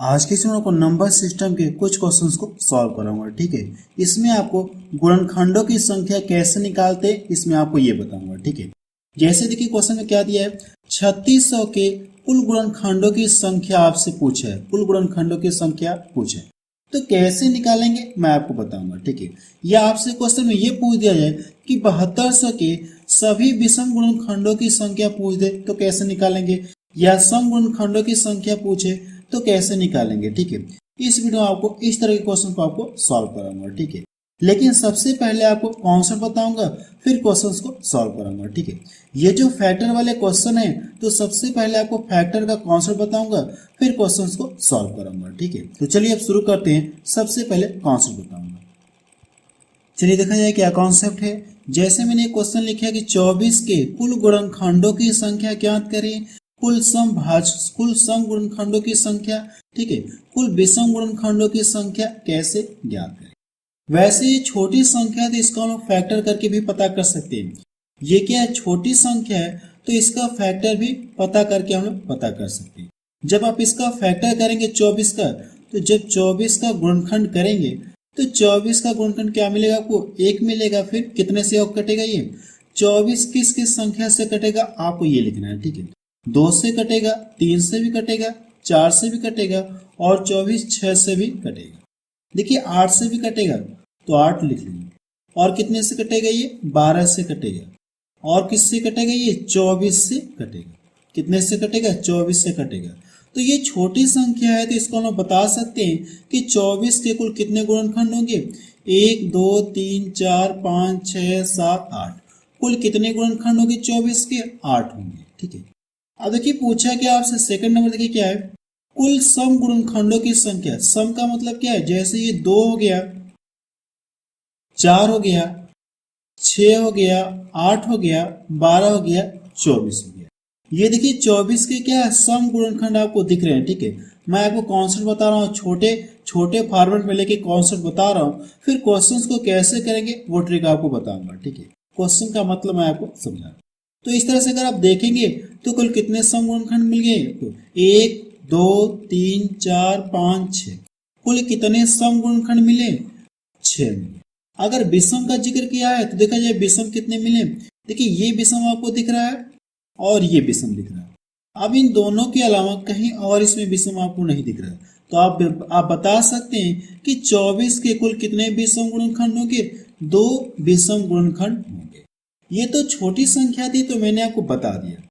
आज के इसमें आपको नंबर सिस्टम के कुछ क्वेश्चंस को सॉल्व कराऊंगा। ठीक है, इसमें आपको गुणनखंडों की संख्या कैसे निकालते हैं इसमें आपको ये बताऊंगा। ठीक है, जैसे देखिए क्वेश्चन में क्या दिया है, 3600 के कुल गुणनखंडों की संख्या आपसे पूछा है, कुल गुणनखंडों की संख्या पूछे, तो कैसे निकालेंगे मैं आपको बताऊंगा। ठीक है, या आपसे क्वेश्चन में ये पूछ दिया जाए कि 7200 के सभी विषम गुणनखंडों की संख्या पूछ दे तो कैसे निकालेंगे, या सम गुणनखंडों की संख्या पूछे तो कैसे निकालेंगे। ठीक है, इस वीडियो में आपको इस तरह के क्वेश्चन को आपको सॉल्व कराऊंगा। ठीक है, लेकिन सबसे पहले आपको कॉन्सेप्ट बताऊंगा, फिर क्वेश्चंस को सॉल्व कराऊंगा। ठीक है, ये जो फैक्टर वाले क्वेश्चन है तो सबसे पहले आपको फैक्टर का कॉन्सेप्ट बताऊंगा, फिर क्वेश्चंस को सॉल्व कराऊंगा। ठीक है, तो चलिए अब शुरू करते हैं। सबसे पहले कॉन्सेप्ट बताऊंगा। चलिए देखा जाए क्या कॉन्सेप्ट है। जैसे मैंने एक क्वेश्चन लिखा है कि 24 के कुल गुणनखंडों की संख्या ज्ञात करें, कुल सम गुणनखंडों की संख्या। ठीक है, कुल विषम गुणनखंडों की संख्या कैसे ज्ञात करें। वैसे ये छोटी संख्या है तो इसको हम लोग फैक्टर करके भी पता कर सकते हैं। ये क्या है, छोटी संख्या है तो इसका फैक्टर भी पता करके हम लोग पता कर सकते हैं। जब आप इसका फैक्टर करेंगे 24 का, तो जब 24 का गुणनखंड करेंगे तो 24 का गुणनखंड क्या मिलेगा आपको, 1 मिलेगा। फिर कितने से और कटेगा, ये 24 किस किस संख्या से कटेगा आपको ये लिखना है। ठीक है, 2 से कटेगा, 3 से भी कटेगा, 4 से भी कटेगा और 24 6 से भी कटेगा। देखिए 8 से भी कटेगा तो 8 लिख लेंगे। और कितने से कटेगा, ये 12 से कटेगा। और किससे कटेगा, ये 24 से कटेगा। कितने से कटेगा, 24 से कटेगा। तो ये छोटी संख्या है तो इसको हम बता सकते हैं कि 24 के कुल कितने गुणनखंड होंगे, 1 2 3 4 5 6 7 8। कुल कितने गुणनखंड होंगे 24 के, 8 होंगे। ठीक है, अब देखिए पूछा क्या आपसे, सेकंड नंबर देखिए क्या है, कुल सम गुणनखंडों की संख्या। सम का मतलब क्या है, जैसे ये 2 हो गया, 4 हो गया, 6 हो गया, 8 हो गया, 12 हो गया, 24 हो गया। ये देखिए 24 के क्या है, सम गुणनखंड आपको दिख रहे हैं। ठीक है, मैं आपको कॉन्सेप्ट बता रहा हूँ, छोटे छोटे फॉर्मेट में लेके कॉन्सेप्ट बता रहा हूँ, फिर क्वेश्चंस को कैसे करेंगे वो ट्रिक आपको बताऊंगा। ठीक है, क्वेश्चन का मतलब मैं आपको समझा। तो इस तरह से अगर आप देखेंगे तो कुल कितने सम गुणनखंड मिल गए, तो 1 2 3 4 5 6। कुल कितने सम गुणनखंड मिले, 6 मिले। अगर विषम का जिक्र किया है तो देखा जाए विषम कितने मिले। देखिए ये विषम आपको दिख रहा है और ये विषम दिख रहा है। अब इन दोनों के अलावा कहीं और इसमें विषम आपको नहीं दिख रहा है, तो आप बता सकते हैं कि 24 के कुल कितने विषम गुणनखंड होंगे, 2 विषम गुणनखंड होंगे। ये तो छोटी संख्या थी तो मैंने आपको बता दिया,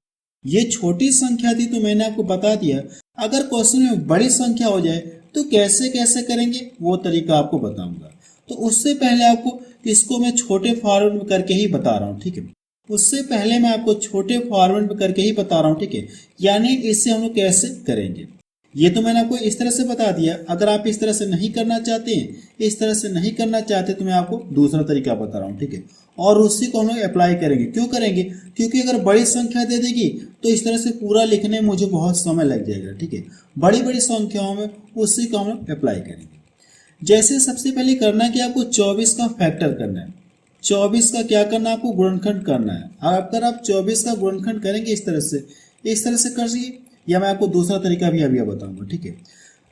ये छोटी संख्या थी तो मैंने आपको बता दिया। अगर क्वेश्चन में बड़ी संख्या हो जाए तो कैसे कैसे करेंगे वो तरीका आपको बताऊंगा। तो उससे पहले आपको इसको मैं छोटे फॉर्मेट में करके ही बता रहा हूँ। ठीक है, उससे पहले मैं आपको छोटे फॉर्मेट में करके ही बता रहा हूँ। ठीक है, यानी इससे हम लोग कैसे करेंगे ये तो मैंने आपको इस तरह से बता दिया। अगर आप इस तरह से नहीं करना चाहते हैं, इस तरह से नहीं करना चाहते तो मैं आपको दूसरा तरीका बता रहा हूँ। ठीक है, और उसी को हम लोग अप्लाई करेंगे। क्यों करेंगे, क्योंकि अगर बड़ी संख्या दे देगी तो इस तरह से पूरा लिखने में मुझे बहुत समय लग जाएगा। ठीक है, बड़ी बड़ी संख्याओं में उसी को हम लोग अप्लाई करेंगे। जैसे सबसे पहले करना कि आपको 24 का फैक्टर करना है, 24 का क्या करना है, आपको गुणनखंड करना है। अगर आप 24 का गुणनखंड करेंगे इस तरह से कर सकिए, या मैं आपको दूसरा तरीका भी अभी बताऊंगा। ठीक है,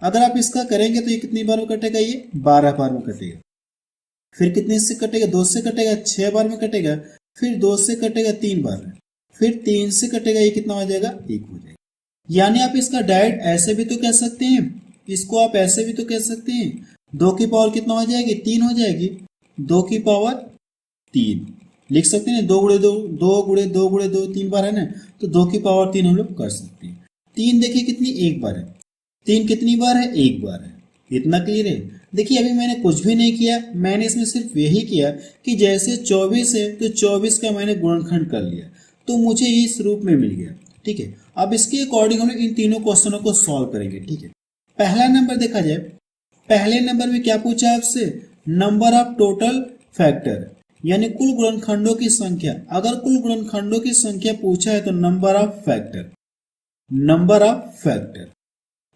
अगर आप इसका करेंगे तो ये कितनी बार में कटेगा, ये 12 बार में कटेगा। फिर कितने से कटेगा, 2 से कटेगा, 6 बार में कटेगा। फिर 2 से कटेगा 3 बार में। फिर 3 से कटेगा, ये कितना हो जाएगा, 1 हो जाएगा। यानी आप इसका डायरेक्ट ऐसे भी तो कह सकते हैं, इसको आप ऐसे भी तो कह सकते हैं, 2 की पावर कितना हो जाएगी, 3 हो जाएगी। 2 की पावर 3 लिख सकते हैं, 2 गुणे 2 2 गुणे 2 गुणे 2 3 बार है ना, तो 2 की पावर 3 हम लोग कर सकते हैं। 3 देखिए कितनी, 1 बार है। 3 कितनी बार है, 1 बार है। इतना क्लियर है। देखिए अभी मैंने कुछ भी नहीं किया, मैंने इसमें सिर्फ यही किया कि जैसे 24 है तो 24 का मैंने गुणनखंड कर लिया तो मुझे इस रूप में मिल गया। ठीक है, अब इसके अकॉर्डिंग हम इन तीनों क्वेश्चनों को सॉल्व करेंगे। ठीक है, पहला नंबर देखा जाए, पहले नंबर में क्या पूछा आपसे, नंबर ऑफ टोटल फैक्टर, यानी कुल गुणनखंडों की संख्या। अगर कुल गुणनखंडों की संख्या पूछा है तो number of factor, number of factor.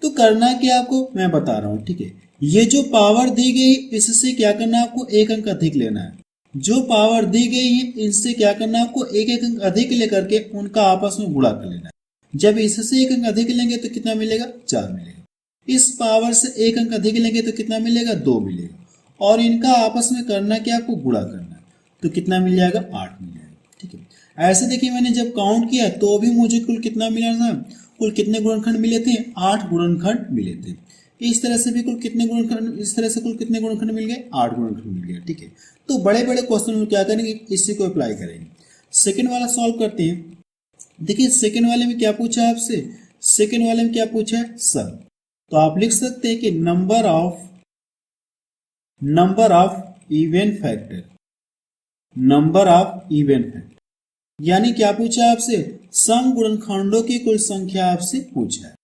तो करना क्या आपको मैं बता रहा हूं। ठीक है, ये जो पावर दी गई इससे क्या करना है, आपको 1 अंक अधिक लेना है। जो पावर दी गई है इनसे क्या करना है, आपको 1 अंक अधिक लेकर के उनका आपस में गुणा कर लेना है। जब इससे 1 अंक अधिक लेंगे तो कितना मिलेगा, 4 मिलेगा। इस पावर से एक अंक अधिक लेंगे तो कितना मिलेगा, 2 मिलेगा। और इनका आपस में करना क्या, आपको गुणा करना है, तो कितना मिल जाएगा, 8 मिल जाएगा। ठीक है, ऐसे देखिए मैंने जब काउंट किया तो भी मुझे कुल कितना मिला था, कुल कितने गुणनखंड मिले थे, 8 गुणनखंड मिले थे। इस तरह से भी कुल कितने गुणनखंड, इस तरह से कुल कितने गुणनखंड मिल गए, 8 गुणनखंड मिल गए। ठीक है, तो बड़े बड़े क्वेश्चन में क्या करेंगे, इसी को अप्लाई करेंगे। सेकेंड वाला सॉल्व करते हैं। देखिए सेकेंड वाले में क्या पूछा है आपसे, सेकेंड वाले में क्या पूछा है, सम। तो आप लिख सकते हैं कि number of even factor, number of even factor, यानी क्या पूछा है आपसे, सम गुणनखंडों की कुल संख्या आपसे पूछा है।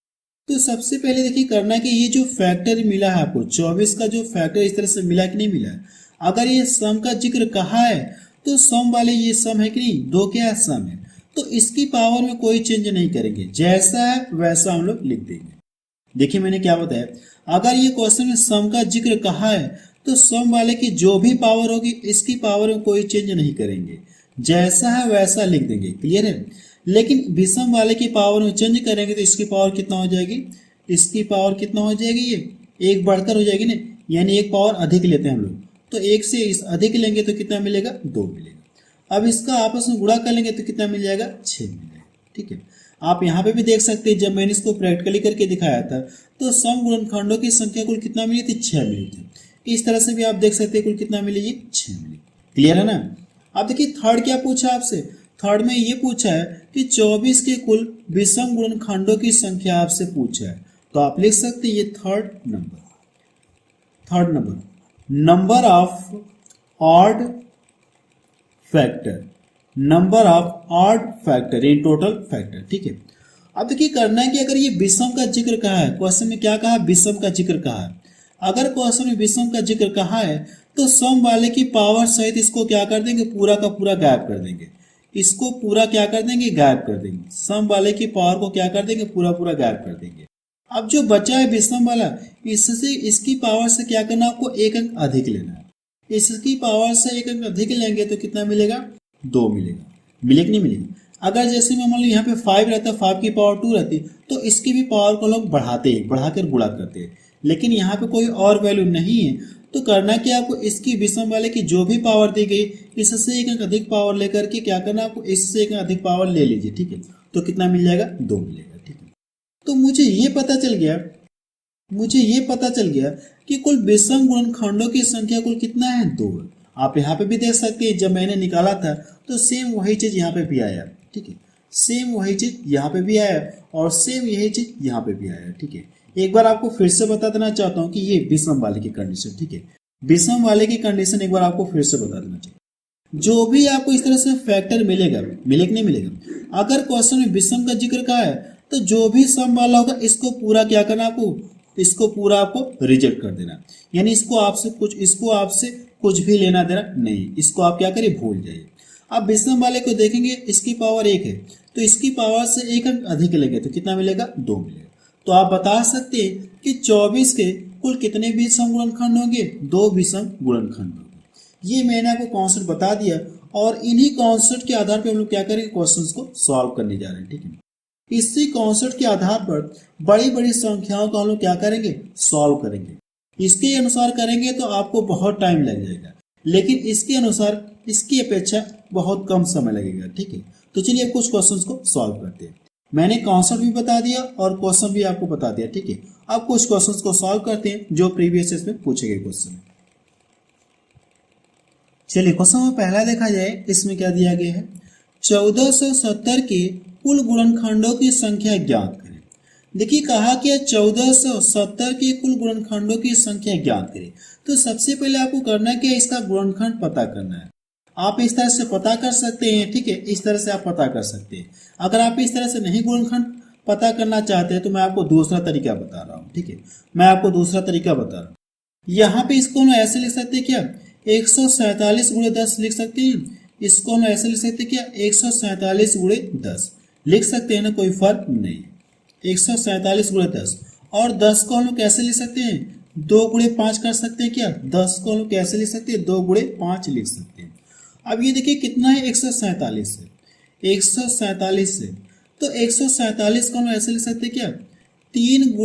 तो सबसे पहले देखिए करना है कि ये जो फैक्टर मिला है आपको 24 का, जो फैक्टर इस तरह से मिला कि नहीं मिला है, अगर ये सम का जिक्र कहा है तो सम वाले ये सम है कि नहीं, 2 क्या है, सम है, तो इसकी पावर में कोई चेंज नहीं करेंगे, जैसा है वैसा हम लोग लिख देंगे। देखिए मैंने क्या बताया, अगर ये क्वेश्चन में सम का जिक्र कहा है तो सम वाले की जो भी पावर होगी इसकी पावर में कोई चेंज नहीं करेंगे, जैसा है वैसा लिख देंगे। क्लियर है, लेकिन विषम वाले की पावर में चेंज करेंगे तो इसकी पावर कितना हो जाएगी, इसकी पावर कितना हो जाएगी, ये एक बढ़कर हो जाएगी ना, यानी एक पावर अधिक लेते हैं हम लोग, तो एक से इस अधिक लेंगे तो कितना मिलेगा, 2 मिलेगा। अब इसका आपस में गुणा कर लेंगे तो कितना मिल जाएगा, 6 मिलेगा। ठीक है, आप यहाँ पे भी देख सकते हैं, जब मैंने इसको प्रैक्टिकली करके दिखाया था तो सम गुणनखंडों की संख्या कुल कितना मिली थी, 6 मिली थी। इस तरह से भी आप देख सकते हैं कुल कितना मिली, 6 मिली। क्लियर है ना। अब देखिए थर्ड क्या पूछा आपसे, थर्ड में ये पूछा है कि 24 के कुल विषम गुणनखंडों की संख्या आपसे पूछा है। तो आप लिख सकते हैं ये third number, number of odd factor, number of odd factor in total factor. ठीक है, अब देखिए करना है कि अगर ये विषम का जिक्र कहा है, क्वेश्चन में क्या कहा, विषम का जिक्र कहा है, अगर क्वेश्चन में विषम का जिक्र कहा है तो सम वाले की पावर सहित इसको क्या कर देंगे, पूरा का पूरा गायब कर देंगे, इसको पूरा क्या कर देंगे, गायब कर देंगे, सम वाले की पावर को क्या कर देंगे, पूरा पूरा गायब कर देंगे। अब जो बचा है विषम वाला, इससे इसकी पावर से क्या करना, आपको एक अंक अधिक लेना है, इसकी पावर से एक अंक अधिक लेंगे तो कितना मिलेगा, 2 मिलेगा। मिले कि नहीं मिलेगा। अगर जैसे मान लो यहाँ पे 5 रहता, 5 की पावर 2 रहती, तो इसकी भी पावर को लोग बढ़ाते हैं, बढ़ाकर गुणा करते हैं, लेकिन यहाँ पे कोई और वैल्यू नहीं है, तो करना क्या, आपको इसकी विषम वाले की जो भी पावर दी गई इससे एक अंक अधिक पावर लेकर के क्या करना, आपको इससे एक अंक अधिक पावर ले लीजिए। ठीक है, तो कितना मिल जाएगा, 2 मिलेगा। ठीक है, तो मुझे ये पता चल गया कि कुल विषम गुणनखंडों की संख्या कुल कितना है, 2 है। आप यहाँ पे भी देख सकते हैं, जब मैंने निकाला था तो सेम वही चीज यहाँ पे भी आया। ठीक है, सेम वही चीज यहाँ पे भी आया और सेम यही चीज यहाँ पे भी आया। ठीक है, एक बार आपको फिर से बता देना चाहता हूँ कि ये विषम वाले की कंडीशन। ठीक है, विषम वाले की कंडीशन एक बार आपको फिर से बता देना चाहिए। जो भी आपको इस तरह से फैक्टर मिलेगा, मिले कि नहीं मिलेगा, अगर क्वेश्चन में विषम का जिक्र कहा है तो जो भी सम वाला होगा इसको पूरा क्या करना, आपको इसको पूरा आपको रिजेक्ट कर देना, यानी इसको आपसे कुछ भी लेना देना नहीं, इसको आप क्या करिए, भूल जाइए। अब विषम वाले को देखेंगे, इसकी पावर 1 है तो इसकी पावर से एक अंक अधिक लेंगे तो कितना मिलेगा, 2 मिलेगा। तो आप बता सकते हैं कि 24 के कुल कितने विषम गुणनखंड होंगे, 2 विषम गुणनखंड होंगे। ये मैंने आपको कॉन्सेप्ट बता दिया और इन्हीं कॉन्सेप्ट के आधार पर हम लोग क्या करेंगे, क्वेश्चंस को सॉल्व करने जा रहे हैं। ठीक है, इसी कॉन्सेप्ट के आधार पर बड़ी बड़ी संख्याओं को हम लोग क्या करेंगे, सॉल्व करेंगे। इसके अनुसार करेंगे तो आपको बहुत टाइम लग जाएगा, लेकिन इसके अनुसार इसकी अपेक्षा बहुत कम समय लगेगा। ठीक है, तो चलिए अब कुछ क्वेश्चंस को सॉल्व करते हैं। मैंने कॉन्सेप्ट भी बता दिया और क्वेश्चन भी आपको बता दिया। ठीक है, अब कुछ क्वेश्चंस को सॉल्व करते हैं जो प्रीवियस में पूछे गए क्वेश्चन। चलिए क्वेश्चन में पहला देखा जाए, इसमें क्या दिया गया है, 1470 के कुल गुणनखंडों की संख्या ज्ञात करें। देखिए कहा कि 1470 के कुल गुणनखंडों की संख्या ज्ञात करें। तो सबसे पहले आपको करना क्या है, इसका गुणनखंड पता करना है। आप इस तरह से पता कर सकते हैं। ठीक है, इस तरह से आप पता कर सकते हैं। अगर आप इस तरह से नहीं गुणनखंड पता करना चाहते हैं तो मैं आपको दूसरा तरीका बता रहा हूँ। ठीक है, मैं आपको दूसरा तरीका बता रहा हूँ। यहाँ पे इसको हम ऐसे लिख सकते हैं क्या, 147 गुणे 10 लिख सकते हैं। इसको हम ऐसे लिख सकते हैं क्या, 147 गुणे 10 लिख सकते हैं ना, कोई फर्क नहीं। 147 गुणे 10 और 10 को हम लोग कैसे लिख सकते हैं, 2 गुणे 5 कर सकते हैं क्या, 10 को हम लोग कैसे लिख सकते हैं, 2 गुणे 5 लिख सकते हैं। अब ये देखिए कितना है, 147 से 147 से, तो 147 को हम ऐसे लिख सकते हैं क्या, 3 ×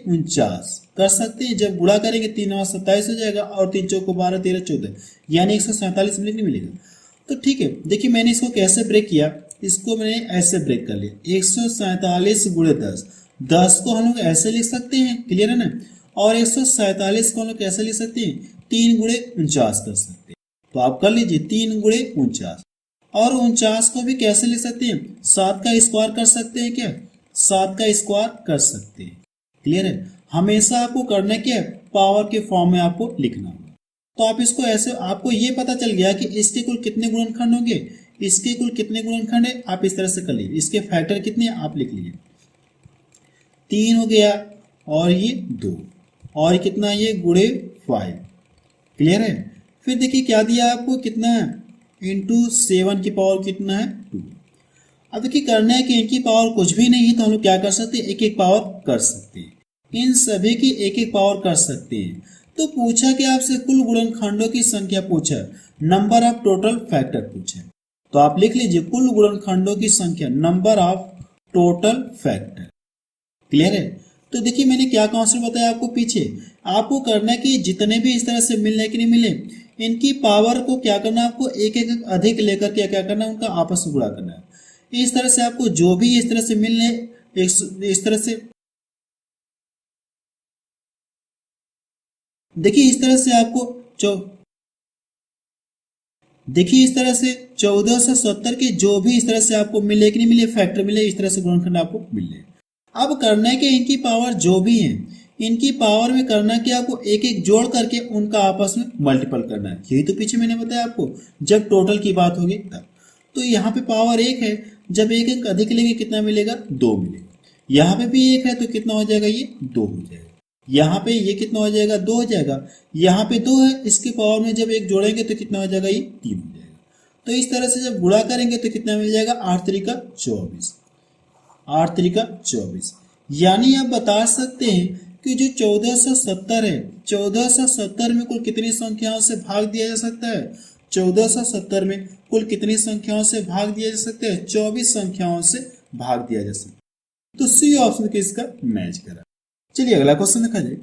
49 कर सकते हैं। जब गुणा करेंगे 3×9 = 27 हो जाएगा और 3×4 = 12, 13, 14 यानी 147 मिलेगा नहीं मिलेगा। तो ठीक है, देखिए मैंने इसको कैसे ब्रेक किया, इसको मैंने ऐसे ब्रेक कर लिया 147 × 10। 10 को हम लोग ऐसे लिख सकते हैं, क्लियर है ना, और 147 को हम लोग कैसे लिख सकते हैं, 3 × 49 कर सकते हैं। तो आप कर लीजिए 3 × 49 और 49 को भी कैसे लिख सकते हैं, 7 का स्क्वायर कर सकते हैं क्या, 7 का स्क्वायर कर सकते हैं, क्लियर है। हमेशा आपको करना क्या है, पावर के फॉर्म में आपको लिखना होगा। तो आप इसको ऐसे, आपको ये पता चल गया कि इसके कुल कितने गुणनखंड होंगे, इसके कुल कितने गुणनखंड है, आप इस तरह से कर लीजिए। इसके फैक्टर कितने हैं आप लिख लीजिए, 3 हो गया और ये 2 और कितना ये गुणे 5, क्लियर है। फिर देखिए क्या दिया आपको, कितना है, इंटू 7 की पावर कितना है 2। अब देखिए करना है कि इनकी पावर कुछ भी नहीं है तो हम लोग क्या कर सकते हैं, एक एक पावर कर सकते हैं, इन सभी की एक एक पावर कर सकते हैं। तो पूछा कि आपसे कुल गुणनखंडों की संख्या पूछा, नंबर ऑफ टोटल फैक्टर पूछे, तो आप लिख लीजिए कुल गुणनखंडों की संख्या, number of total factor, clear है। तो देखिए मैंने क्या कॉन्सेप्ट बताया आपको पीछे, आपको करना है कि जितने भी इस तरह से मिलने कि नहीं मिले, इनकी पावर को क्या करना है, आपको एक एक अधिक लेकर के क्या करना है, उनका आपस में गुणा करना है। इस तरह से आपको जो भी इस तरह से मिलने, इस तरह से देखिए, इस तरह से आपको देखिए इस तरह से 1470 के जो भी इस तरह से आपको मिले कि नहीं मिले, फैक्टर मिले, इस तरह से गुणनखंड आपको मिले। अब करना है कि इनकी पावर जो भी है, इनकी पावर में करना कि आपको एक एक जोड़ करके उनका आपस में मल्टीपल करना है। यही तो पीछे मैंने बताया आपको, जब टोटल की बात होगी तब। तो यहाँ पे पावर 1 है, जब एक एक अधिक लेंगे कितना मिलेगा, 2 मिलेगा। यहाँ पे भी 1 है तो कितना हो जाएगा, ये 2 हो जाएगा। यहाँ पे ये कितना हो जाएगा, 2 हो जाएगा। यहाँ पे 2 है, इसके पावर में जब एक जोड़ेंगे तो कितना हो जाएगा, ये 3 हो जाएगा। तो इस तरह से जब गुणा करेंगे तो कितना मिल जाएगा, 8 3 × 24, 8 3 × 24। यानी आप बता सकते हैं कि जो 1470 है, 1470 में कुल कितनी संख्याओं से भाग दिया जा सकता है, 1470 में कुल कितनी संख्याओं से भाग दिया जा सकता है, 24 संख्याओं से भाग दिया जा सकता है। तो सी ऑप्शन किसका मैच करा। चलिए अगला क्वेश्चन देखा जाए।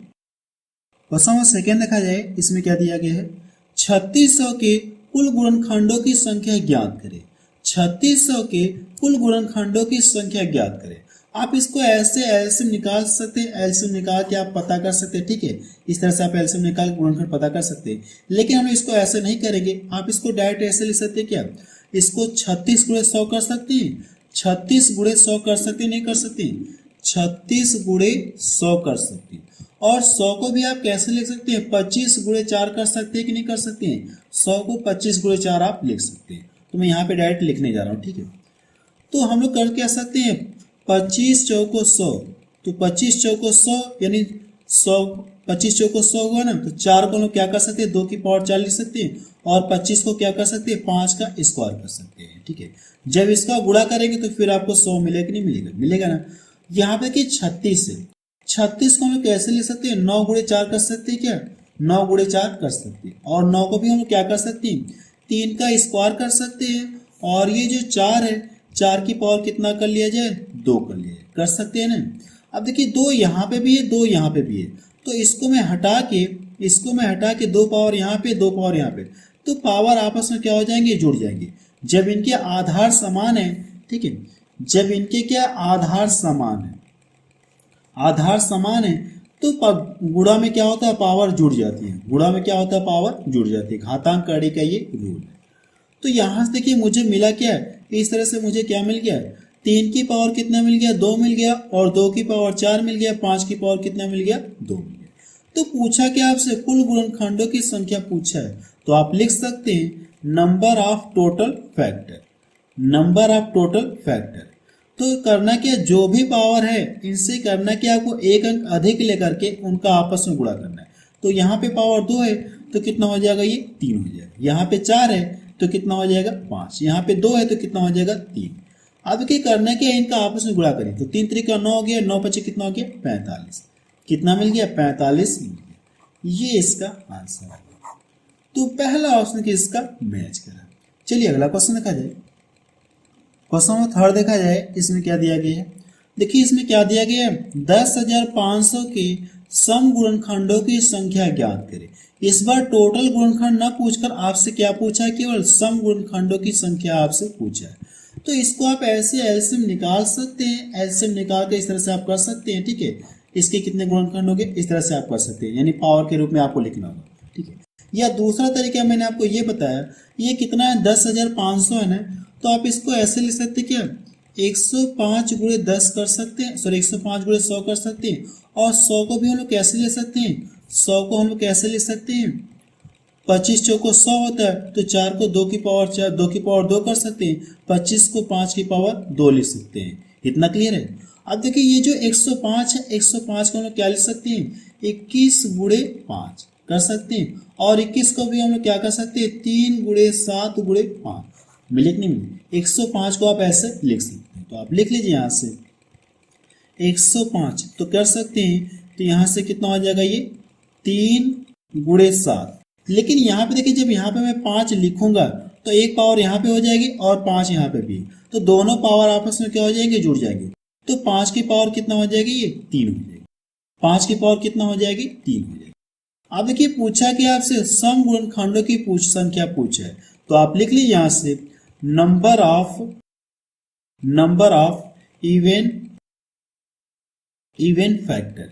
क्वेश्चन नंबर सेकेंड देखा जाए, इसमें क्या दिया गया है, 3600 के कुल गुणनखंडों की संख्या ज्ञात करें। 3600 के कुल गुणनखंडों की संख्या ज्ञात करें। आप इसको ऐसे एलसीएम निकाल सकते हैं, एलसीएम निकाल के आप पता कर सकते हैं, ठीक है। इस तरह से आप एलसीएम निकाल के गुणनखंड पता कर सकते हैं, लेकिन हम इसको ऐसे नहीं करेंगे। आप इसको डायरेक्ट ऐसे लिख सकते हैं, क्या इसको 36 × 100 कर सकते हैं, 36 × 100 कर सकते हैं, नहीं कर सकते, 36 × 100 कर सकते हैं। और 100 को भी आप कैसे लिख सकते हैं, 25 × 4 कर सकते हैं कि नहीं कर सकते हैं, 100 को 25 × 4 आप लिख सकते हैं। तो मैं यहाँ पे डायरेक्ट लिखने जा रहा हूँ, ठीक है। तो हम लोग कर क्या सकते हैं, 25 चौको 100, तो 25 चौको 100 यानी 100, 25 चौको 100 हुआ ना, तो 4 को हम लोग क्या कर सकते हैं, 2 की पावर 4 लिख सकते हैं, और 25 को क्या कर सकते हैं, 5 का स्क्वायर कर सकते हैं, ठीक है। जब इसका गुणा करेंगे तो फिर आपको 100 मिलेगा कि नहीं मिलेगा, मिलेगा ना। यहाँ पे कि 36 है, 36 को हम लोग कैसे लिख सकते हैं, 9 × 4 कर सकते हैं, क्या 9 × 4 कर सकते हैं। और 9 को भी हम लोग क्या कर सकते हैं, 3 का स्क्वायर कर सकते हैं। और ये जो 4 है, 4 की पावर कितना कर लिया जाए, 2 कर लिया जाए, कर सकते हैं ना। अब देखिए 2 यहाँ पे भी है, 2 यहाँ पे भी है, तो इसको मैं हटा के 2 पावर यहाँ पे, 2 पावर यहाँ पे, तो पावर आपस में क्या हो जाएंगे, जुड़ जाएंगे। जब इनके आधार समान है, ठीक है, जब इनके क्या आधार समान है, आधार समान है, तो गुणा में क्या होता है, पावर जुड़ जाती है। गुणा में क्या होता है, पावर जुड़ जाती है। घातांक कड़ी का ये रूल है। तो यहाँ से देखिए मुझे मिला क्या है, इस तरह से मुझे क्या मिल गया, 3 की पावर कितना मिल गया, 2 मिल गया, और 2 की पावर 4 मिल गया, 5 की पावर कितना मिल गया, 2 मिल गया। तो पूछा क्या आपसे, कुल गुणनखंडों की संख्या पूछा है, तो आप लिख सकते हैं number of total factor, number of total factor. तो करना क्या, जो भी पावर है इनसे करना क्या, आपको एक अंक अधिक लेकर के उनका आपस में गुणा करना है। तो यहाँ पे पावर 2 है तो कितना हो जाएगा, ये 3 हो जाएगा। यहाँ पे 4 है तो कितना हो जाएगा, 5। यहाँ पे 2 है तो कितना हो जाएगा, 3। अब क्या करना क्या, इनका आपस में गुणा करें, तो 3 3 9 हो गया, 9 5 कितना हो गया, 45। कितना मिल गया, 45 मिल गया। ये इसका आंसर है। तो पहला ऑप्शन किसका मैच करा। चलिए अगला क्वेश्चन देखा जाए। क्वेश्चन नंबर 3 देखा जाए, इसमें क्या दिया गया है, देखिए इसमें क्या दिया गया है, 10,500 के सम गुणनखंडों की संख्या ज्ञात करें। इस बार टोटल गुणनखंड न पूछकर आपसे क्या पूछा है, केवल सम गुणनखंडों की संख्या आपसे पूछा है। तो इसको आप ऐसे एलसीएम निकाल सकते हैं, एलसीएम निकाल के इस तरह से आप कर सकते हैं, ठीक है। इसके कितने गुणनखंड होंगे इस तरह से आप कर सकते हैं, यानी पावर के रूप में आपको लिखना होगा, ठीक है। या दूसरा तरीका मैंने आपको ये बताया, ये कितना है 10,500 है ना, तो आप इसको ऐसे लिख सकते हैं क्या, 105 गुणे 10 कर सकते हैं, सॉरी 105 गुणे 100 कर सकते हैं। और 100 को भी हम लोग कैसे ले सकते हैं, 100 को हम लोग कैसे लिख सकते हैं, 25 चौको 100 होता है, तो 4 को 2 की पावर 4, 2 की पावर 2 कर सकते हैं, 25 को 5 की पावर 2 लिख सकते हैं। इतना क्लियर है। अब देखिए ये जो 105 है, 105 को हम लोग क्या लिख सकते हैं, 21 गुणे 5 कर सकते हैं। और 21 को भी हम लोग क्या कर सकते हैं, 3 गुणे 7 गुणे 5 मिले कि नहीं मिले। 105 को आप ऐसे लिख सकते हैं, तो आप लिख लीजिए यहाँ से 105 तो कर सकते हैं, तो यहाँ से कितना हो जाएगा, ये 3 गुणे 7। लेकिन यहाँ पे देखिए, जब यहाँ पे मैं 5 लिखूंगा तो एक पावर यहाँ पे हो जाएगी और 5 यहाँ पे भी, तो दोनों पावर आपस में क्या हो जाएंगे, जुड़ जाएंगे। तो 5 की पावर कितना हो जाएगी, ये 3 हो जाएगी। 5 की पावर कितना हो जाएगी, 3 हो जाएगी। अब देखिए पूछा कि आपसे सम गुणनखंडों की संख्या पूछा है, तो आप लिख लीजिए यहाँ से नंबर ऑफ इवन फैक्टर,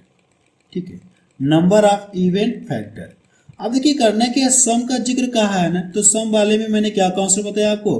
ठीक है, नंबर ऑफ इवन फैक्टर। अब देखिए करना क्या है, सम का जिक्र कहा है ना, तो सम वाले में मैंने क्या कॉन्सेप्ट बताया आपको,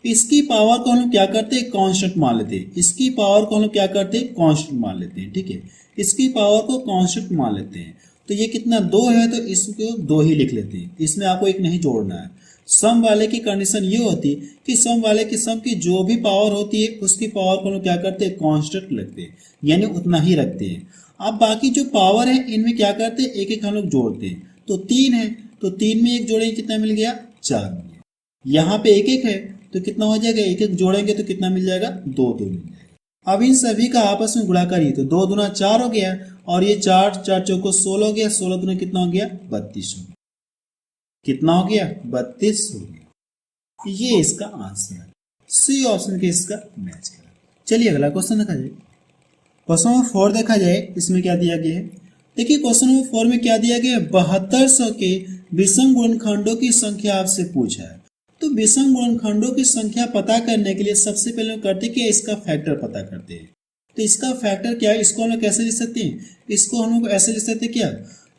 इसकी पावर को हम लोग क्या करते हैं, कांस्टेंट मान लेते हैं। इसकी पावर को हम लोग क्या करते हैं, कांस्टेंट मान लेते हैं, ठीक है। इसकी पावर को कांस्टेंट मान लेते हैं। तो ये कितना 2 है, तो इसको 2 ही लिख लेते हैं, इसमें आपको एक नहीं जोड़ना है। सम वाले की कंडीशन ये होती है कि सम वाले की सम की जो भी पावर होती है उसकी पावर को हम लोग क्या करते हैं, कांस्टेंट लगते हैं, यानी उतना ही रखते हैं। अब बाकी जो पावर है इनमें क्या करते हैं, एक एक हम लोग जोड़ते हैं। तो 3 है, तो 3 में एक जोड़ेंगे कितना मिल गया, 4 मिल गया। यहाँ पे एक एक है, तो कितना हो जाएगा, एक एक जोड़ेंगे तो कितना मिल जाएगा, 2 2 मिल जाएगा। अब इन सभी का आपस में गुणा करिए, तो 2 दूना 4 हो गया, और ये 4 4 चौको 16 हो गया, 16 दूना कितना हो गया, 32 हो गया। कितना हो गया, 32 हो गया। ये इसका आंसर है, सी ऑप्शन के इसका मैच करा। चलिए अगला क्वेश्चन देखा जाए। क्वेश्चन नंबर 4 देखा जाए, इसमें क्या दिया गया है, देखिए क्वेश्चन नंबर 4 में क्या दिया गया है, 7200 के विषम गुणनखंडों की संख्या आपसे पूछा है। तो विषम गुणनखंडों की संख्या पता करने के लिए सबसे पहले हम करते हैं कि इसका फैक्टर पता करते हैं। तो इसका फैक्टर क्या है, इसको हम लोग कैसे लिख सकते हैं, इसको हम लोग ऐसे लिख सकते हैं क्या,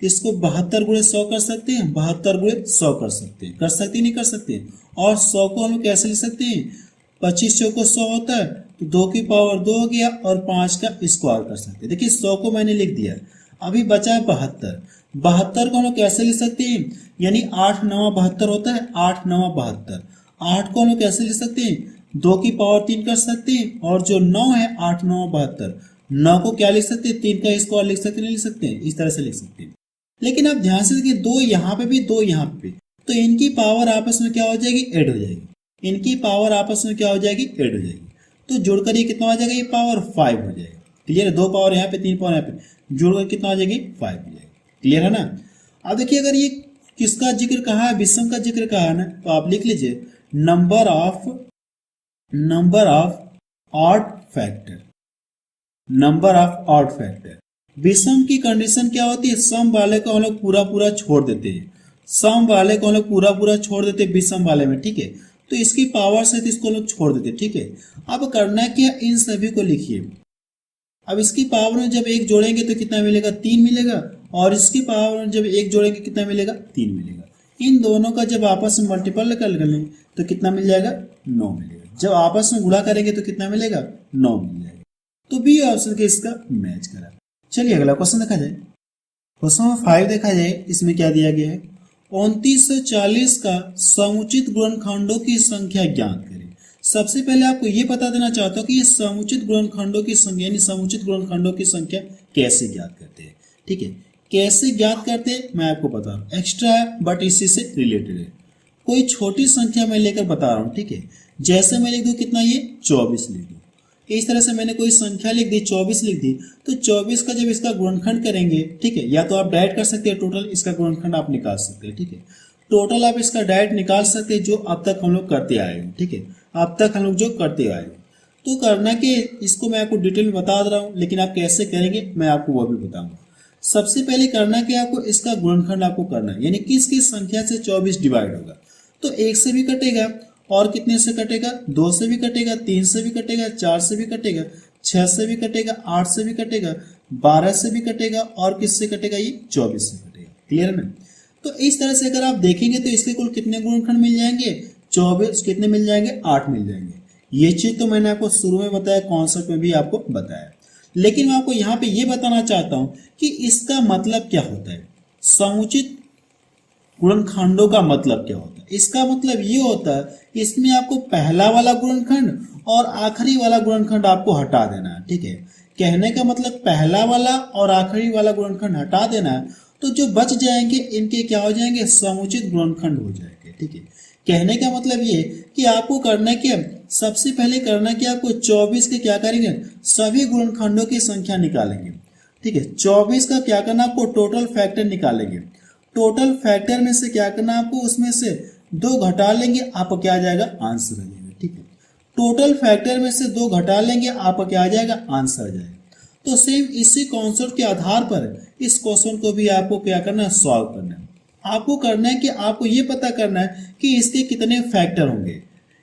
इसको 72 गुणे 100 कर सकते हैं, 72 गुणे 100 कर सकते हैं, कर सकते नहीं कर सकते। और 100 को हम लोग कैसे लिख सकते हैं, 25 चौको 100 होता है, तो 2 की पावर 2 हो गया, और 5 का स्क्वायर कर सकते हैं। देखिए 100 को मैंने लिख दिया, अभी बचा है 72। 72 को हम लोग कैसे लिख सकते हैं, यानी 8 9 72 होता है, 8 9 72। 8 को हम लोग कैसे लिख सकते हैं, 2 की पावर 3 कर सकते हैं, और जो 9 है 8 9 72, 9 को क्या लिख सकते हैं, 3 का स्क्वायर लिख सकते नहीं लिख सकते हैं, इस तरह से लिख सकते हैं। लेकिन आप ध्यान से देखिए, 2 यहाँ पे भी 2 यहाँ पे भी, तो इनकी पावर आपस में क्या हो जाएगी, ऐड हो जाएगी। इनकी पावर आपस में क्या हो जाएगी, ऐड हो जाएगी। तो जोड़कर ये कितना हो जाएगा, ये पावर 5 हो जाएगा। क्लियर है, 2 पावर यहाँ पे 3 पावर यहाँ पे, जोड़कर कितना हो जाएगी, 5 हो जाएगी। क्लियर है ना। अब देखिए अगर ये किसका जिक्र कहा है, विषम का जिक्र कहा है ना, तो आप लिख लीजिए number of odd factor, number of odd factor. विषम की कंडीशन क्या होती है, सम वाले को हम लोग पूरा पूरा छोड़ देते हैं, सम वाले को हम लोग पूरा पूरा छोड़ देते हैं विषम वाले में, ठीक है। तो इसकी पावर से तो इसको लोग छोड़ देते हैं, ठीक है। अब करना क्या, इन सभी को लिखिए। अब इसकी पावर में जब 1 जोड़ेंगे तो कितना मिलेगा, 3 मिलेगा, और इसकी पावर में जब 1 जोड़ेंगे कितना मिलेगा, 3 मिलेगा। इन दोनों का जब आपस में मल्टीपल कर लें तो कितना मिल जाएगा, 9 मिलेगा। जब आपस में गुणा करेंगे तो कितना मिलेगा, 9 मिल जाएगा। तो बी ऑप्शन के इसका मैच करा। चलिए अगला क्वेश्चन देखा जाए। क्वेश्चन नंबर 5 देखा जाए, इसमें क्या दिया गया है, 2940 का समुचित गुणनखंडों की संख्या ज्ञात करें। सबसे पहले आपको ये बता देना चाहता हूँ कि ये समुचित गुणनखंडों की संख्या, यानी समुचित गुणनखंडों की संख्या कैसे ज्ञात करते हैं, ठीक है। कैसे ज्ञात करते हैं मैं आपको बता रहा हूँ, एक्स्ट्रा है बट इसी से रिलेटेड है। कोई छोटी संख्या मैं लेकर बता रहा हूँ, ठीक है। जैसे मैं लिख दूँ कितना, ये 24 लिख दूँ, इस तरह से मैंने कोई संख्या लिख दी, 24 लिख दी, तो 24 का जब इसका गुणनखंड करेंगे, ठीक है, या तो आप डायरेक्ट कर सकते हैं, टोटल इसका गुणनखंड आप निकाल सकते हैं, ठीक है। टोटल आप इसका डायरेक्ट निकाल सकते हैं, जो अब तक हम लोग करते आए हैं, ठीक है, अब तक हम लोग जो करते आए हैं। तो करना कि इसको मैं आपको डिटेल में बता रहा हूँ, लेकिन आप कैसे करेंगे मैं आपको वो भी बताऊंगा। सबसे पहले करना कि आपको इसका गुणनखंड आपको करना है, यानी किस किस संख्या से 24 डिवाइड होगा। तो 1 से भी कटेगा, और कितने से कटेगा, 2 से भी कटेगा, 3 से भी कटेगा, 4 से भी कटेगा, 6 से भी कटेगा, 8 से भी कटेगा, 12 से भी कटेगा, और किससे कटेगा, ये 24 से कटेगा। क्लियर है ना। तो इस तरह से अगर आप देखेंगे तो इसके कुल कितने गुणनखंड मिल जाएंगे, 24 कितने मिल जाएंगे, 8 मिल जाएंगे। ये चीज तो मैंने आपको शुरू में बताया, कॉन्सेप्ट में भी आपको बताया, लेकिन मैं आपको यहाँ पे ये बताना चाहता हूं कि इसका मतलब क्या होता है, समुचित गुणनखंडों का मतलब क्या होता है। इसका मतलब ये होता है इसमें आपको पहला वाला गुणनखंड और आखिरी वाला गुणनखंड आपको हटा देना है। ठीक है, कहने का मतलब पहला वाला और आखिरी वाला गुणनखंड हटा देना है, तो जो बच जाएंगे इनके क्या हो जाएंगे, समुचित गुणनखंड हो जाएंगे। ठीक है, कहने का मतलब ये कि आपको करना क्या, सबसे पहले करना कि आपको 24 के क्या करेंगे, सभी गुणनखंडों की संख्या निकालेंगे। ठीक है, 24 का क्या करना, आपको टोटल फैक्टर निकालेंगे। टोटल फैक्टर में से क्या करना, आपको उसमें से 2 घटा लेंगे, आपको क्या आ जाएगा, आंसर आ जाएगा। ठीक है, टोटल फैक्टर में से 2 घटा लेंगे, आपका क्या आ जाएगा, आंसर आ जाएगा। तो सेम इसी कॉन्सेप्ट के आधार पर इस क्वेश्चन को भी आपको क्या करना है, सॉल्व करना है। आपको करना है कि आपको ये पता करना है कि इसके कितने फैक्टर होंगे,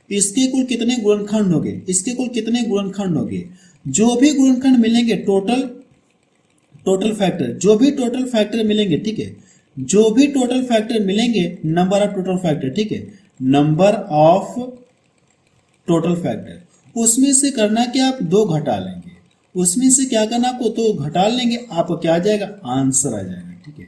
इसके कुल कितने गुणनखंड होंगे, इसके कुल कितने गुणनखंड होंगे। जो भी गुणनखंड मिलेंगे, टोटल फैक्टर, जो भी टोटल फैक्टर मिलेंगे, ठीक है, जो भी टोटल फैक्टर मिलेंगे, नंबर ऑफ टोटल फैक्टर, ठीक है, नंबर ऑफ टोटल फैक्टर, उसमें से करना कि आप 2 घटा लेंगे, उसमें से क्या करना, आपको 2 घटा लेंगे, आपको क्या आ जाएगा, आंसर आ जाएगा। ठीक है,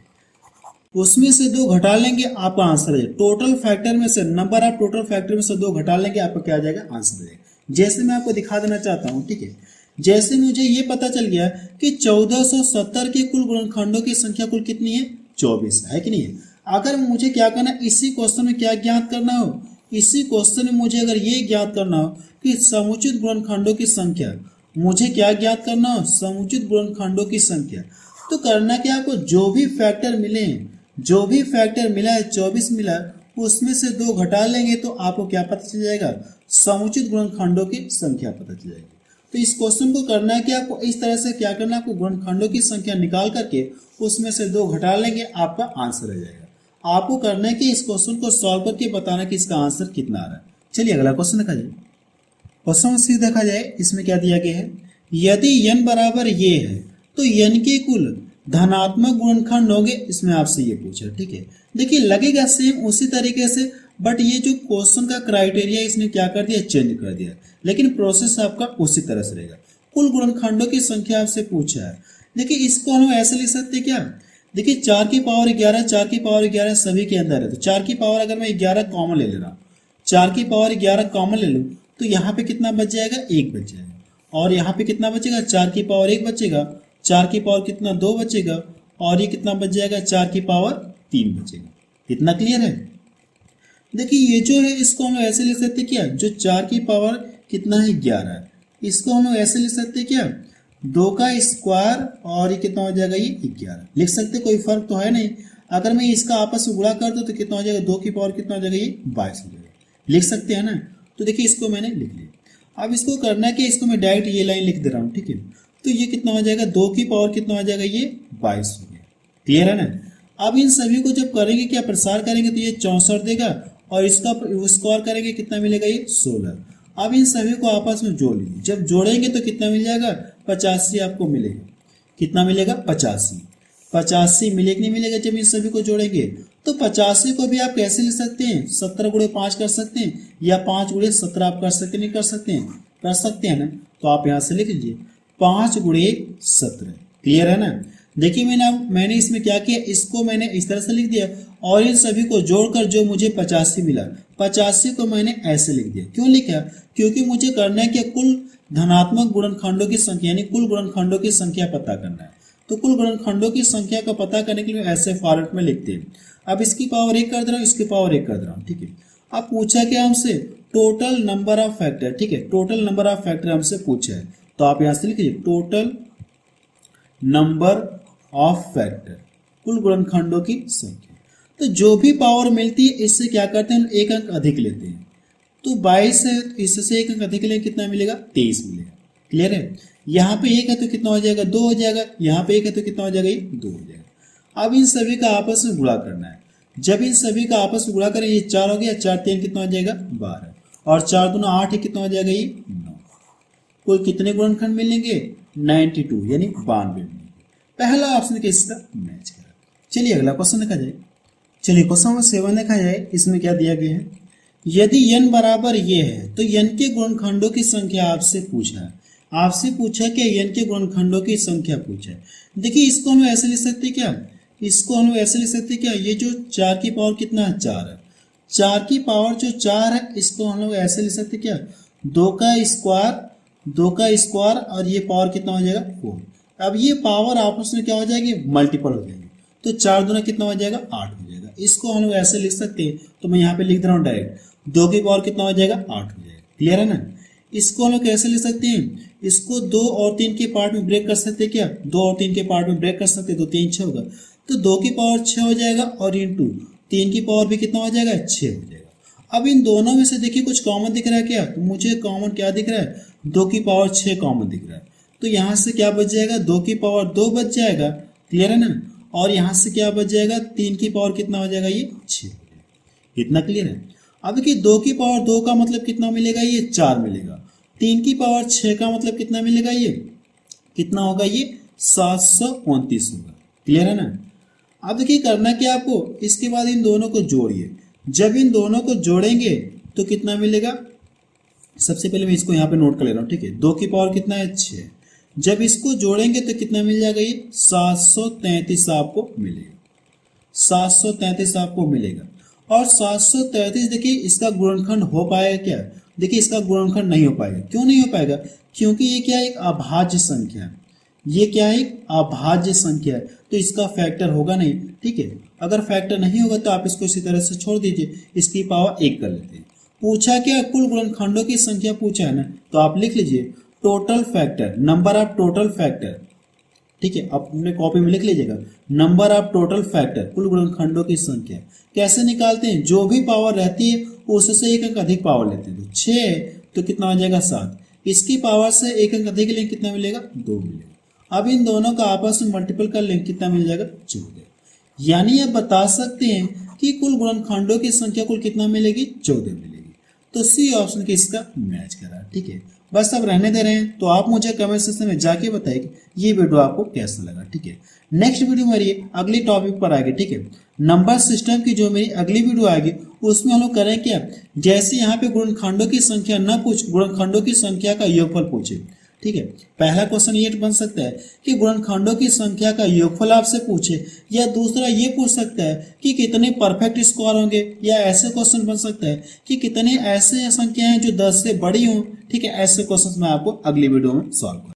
उसमें से 2 घटा लेंगे, आपका आंसर आ जाएगा। टोटल फैक्टर में से, नंबर ऑफ टोटल फैक्टर में से 2 घटा लेंगे, आपका क्या आ जाएगा, आंसर आ जाएगा। जैसे मैं आपको दिखा देना चाहता हूँ। ठीक है, जैसे मुझे ये पता चल गया कि 1470 के कुल गुणनखंडों की संख्या कुल कितनी है, 24 है कि नहीं है। अगर मुझे क्या करना, इसी क्वेश्चन में क्या ज्ञात करना हो, इसी क्वेश्चन में मुझे अगर ये ज्ञात करना हो कि समुचित गुणनखंडों की संख्या, मुझे क्या ज्ञात करना हो, समुचित गुणनखंडों की संख्या, तो करना क्या, आपको जो भी फैक्टर मिले, जो भी फैक्टर मिला है, 24 मिला, उसमें से 2 घटा लेंगे, तो आपको क्या पता चल जाएगा, समुचित गुणनखंडों की संख्या पता चल जाएगी। तो इस क्वेश्चन को करना है कि आपको इस तरह से क्या करना है, आपको गुणनखंडों की संख्या निकाल करके उसमें से 2 घटा लेंगे, आपका आंसर आ जाएगा। आपको करना है कि इस क्वेश्चन को सॉल्व करके बताना कि इसका आंसर कितना आ रहा है। चलिए अगला क्वेश्चन देखा जाए। क्वेश्चन सी देखा जाए, इसमें क्या दिया गया है, यदि n बराबर ये है तो n के कुल धनात्मक गुणनखंड होंगे। इसमें आपसे ये पूछा। ठीक है, देखिए लगेगा सेम उसी तरीके से, बट ये जो क्वेश्चन का क्राइटेरिया इसने क्या कर दिया, चेंज कर दिया, लेकिन प्रोसेस आपका उसी तरह से रहेगा। कुल गुणनखंडों की संख्या आपसे पूछा है। देखिए इसको हम ऐसे लिख सकते हैं क्या, देखिए 4 की पावर 11, 4 की पावर 11 सभी के अंदर है, तो 4 की पावर अगर मैं 11 कॉमन ले ले रहा हूँ, 4 की पावर 11 कॉमन ले लूँ, तो यहाँ पे कितना बच जाएगा, 1 बच जाएगा, और यहाँ पे कितना बचेगा, 4 की पावर 1 बचेगा, 4 की पावर कितना 2 बचेगा, और ये कितना बच जाएगा, 4 की पावर 3 बचेगा। इतना क्लियर है। देखिए ये जो है इसको हम ऐसे लिख सकते क्या, जो 4 की पावर कितना है 11 है, इसको हम ऐसे लिख सकते क्या, 2 का स्क्वायर, और ये कितना हो जाएगा, ये 11 लिख सकते, कोई फर्क तो है नहीं। अगर मैं इसका आपस में गुणा कर दूं तो कितना हो जाएगा, 2 की पावर कितना हो जाएगा, ये 22 हो जाएगा, लिख सकते हैं ना। तो देखिए इसको मैंने लिख लिया। अब इसको करना है कि इसको मैं डायरेक्ट ये लाइन लिख दे रहा हूँ। ठीक है, तो ये कितना हो जाएगा, 2 की पावर कितना हो जाएगा, ये 22 हो गया। क्लियर है ना। अब इन सभी को जब करेंगे, क्या प्रसार करेंगे, तो ये 64 देगा, और इसका स्क्वायर करेंगे कितना मिलेगा, ये 16। अब इन सभी को आपस में जोड़ लीजिए, जब जोड़ेंगे तो कितना मिल जाएगा, 85 आपको मिलेगा। कितना मिलेगा, 85। 85 मिलेगा नहीं मिलेगा, जब इन सभी को जोड़ेंगे तो 85 को भी आप कैसे लिख सकते हैं, 17 गुणे 5 कर सकते हैं, या 5 गुणे 17 आप कर सकते नहीं कर सकते हैं, कर सकते हैं ना। तो आप यहाँ से लिख लीजिए 5 गुणे 17। क्लियर है ना। देखिए मैंने इसमें क्या किया, इसको मैंने इस तरह से लिख दिया, और इन सभी को जोड़कर जो मुझे 85 मिला, 85 को मैंने ऐसे लिख दिया। क्यों लिखा, क्योंकि मुझे करना है कि कुल धनात्मक गुणनखंडों की संख्या, यानी कुल गुणनखंडों की संख्या पता करना है। तो कुल गुणनखंडों की संख्या का पता करने के लिए ऐसे फॉर्मेट में लिखते हैं। अब इसकी पावर 1 कर दे रहा हूँ, इसकी पावर 1 कर दे रहा हूँ। ठीक है, अब पूछा क्या हमसे, टोटल नंबर ऑफ फैक्टर। ठीक है, टोटल नंबर ऑफ फैक्टर हमसे पूछा है, तो आप यहाँ से लिखिए टोटल नंबर ऑफ फैक्टर, कुल गुणनखंडों की संख्या। तो जो भी पावर मिलती है इससे क्या करते हैं, 1 अंक अधिक लेते हैं। तो 22 है तो इससे एक अंक अधिक लेंगे कितना मिलेगा 23 मिलेगा। क्लियर है। यहाँ पे एक है तो कितना हो जाएगा 2 हो जाएगा, यहाँ पे एक है तो कितना हो जाएगा ये 2 हो जाएगा। अब इन सभी का आपस में गुणा करना है। जब इन सभी का आपस में गुणा करें ये 4 हो गया, 4 3 कितना हो जाएगा 12 और 4 दूना 8 कितना हो जाएगा ये 9। कुल कितने गुणनखंड मिलेंगे 92 यानी 92 मिलेंगे। पहला ऑप्शन के इसका मैच करा। चलिए अगला क्वेश्चन देखा जाए। चलिए क्वेश्चन नंबर 7 देखा जाए। इसमें क्या दिया गया है, यदि n बराबर ये है तो n के गुणनखंडों की संख्या आपसे पूछा है। आपसे पूछा कि n के गुणनखंडों की संख्या पूछा है। देखिए इसको हम ऐसे लिख सकते हैं क्या, इसको हम ऐसे लिख सकते हैं क्या, ये जो 4 की पावर कितना है 4 है, 4 की पावर जो 4 है इसको हम लोग ऐसे लिख सकते हैं क्या 2 का स्क्वायर और ये पावर कितना हो जाएगा 4। अब ये पावर आपस में क्या हो जाएगी मल्टीपल हो जाएगी, तो 4 दूना कितना हो जाएगा 8 हो जाएगा। इसको हम लोग ऐसे लिख सकते हैं, तो मैं यहाँ पे लिख रहा हूँ डायरेक्ट 2 की पावर कितना हो जाएगा 8 हो जाएगा। क्लियर है ना। इसको हम लोग कैसे लिख सकते हैं, इसको 2 और 3 के पार्ट में ब्रेक कर सकते हैं क्या, 2 और 3 के पार्ट में ब्रेक कर सकते हैं तो 3 6 होगा, तो 2 की पावर 6 हो जाएगा और इंटू 3 की पावर भी कितना हो जाएगा 6 हो जाएगा। अब इन दोनों में से देखिए कुछ कॉमन दिख रहा है क्या, तो मुझे कॉमन क्या दिख रहा है 2 की पावर 6 कॉमन दिख रहा है, तो यहाँ से क्या बच जाएगा 2 की पावर 2 बच जाएगा। क्लियर है ना। और यहाँ से क्या बच जाएगा 3 की पावर कितना हो जाएगा ये 6 हो जाएगा। इतना क्लियर है। अब देखिए 2 की पावर 2 का मतलब कितना मिलेगा ये 4 मिलेगा, 3 की पावर 6 का मतलब कितना मिलेगा ये कितना होगा ये 729 होगा। क्लियर है ना। अब देखिए करना क्या आपको, इसके बाद इन दोनों को जोड़िए। जब इन दोनों को जोड़ेंगे तो कितना मिलेगा, सबसे पहले मैं इसको यहाँ पे नोट कर ले रहा हूँ। ठीक है 2 की पावर कितना है 6, जब इसको जोड़ेंगे तो कितना मिल जाएगा ये 733 आपको मिलेगा, 733 आपको मिलेगा। और 733 देखिए इसका गुणनखंड हो पाएगा क्या, देखिए इसका गुणनखंड नहीं हो पाएगा। क्यों नहीं हो पाएगा, क्योंकि ये क्या है एक अभाज्य संख्या है, ये क्या है एक अभाज्य संख्या है, तो इसका फैक्टर होगा नहीं। ठीक है अगर फैक्टर नहीं होगा तो आप इसको इसी तरह से छोड़ दीजिए, इसकी पावर 1 कर लेते हैं। पूछा क्या कुल गुणनखंडों की संख्या पूछा है ना, तो आप लिख लीजिए total factor, number of total factor. ठीक है अपने कॉपी में लिख लीजिएगा नंबर ऑफ टोटल फैक्टर, कुल गुणनखंडों की संख्या। कैसे निकालते हैं, जो भी पावर रहती है उससे एक अंक अधिक पावर लेते हैं, तो 6 तो कितना हो जाएगा 7, इसकी पावर से एक अंक अधिक लेंगे कितना मिलेगा 2 मिलेगा। अब इन दोनों का आपस में मल्टीपल कर लेंगे कितना मिल जाएगा 14। यानी आप बता सकते हैं कि कुल गुणनखंडों की संख्या कुल कितना मिलेगी 14 मिलेगी। तो सी ऑप्शन के इसका मैच करा। ठीक है बस अब रहने दे रहे हैं, तो आप मुझे कमेंट सेक्शन में जाके बताइए कि ये वीडियो आपको कैसा लगा। ठीक है नेक्स्ट वीडियो मेरी अगली टॉपिक पर आएगी। ठीक है नंबर सिस्टम की जो मेरी अगली वीडियो आएगी उसमें हम लोग करें क्या, जैसे यहाँ पे गुणनखंडों की संख्या न पूछ, गुणनखंडों की संख्या का योगफल पूछे। ठीक है पहला क्वेश्चन ये बन सकता है कि गुणनखंडों की संख्या का योगफल आपसे पूछे, या दूसरा ये पूछ सकता है कि कितने परफेक्ट स्क्वायर होंगे, या ऐसे क्वेश्चन बन सकता है कि कितने ऐसे संख्याएं जो 10 से बड़ी हों। ठीक है ऐसे क्वेश्चन मैं आपको अगली वीडियो में सॉल्व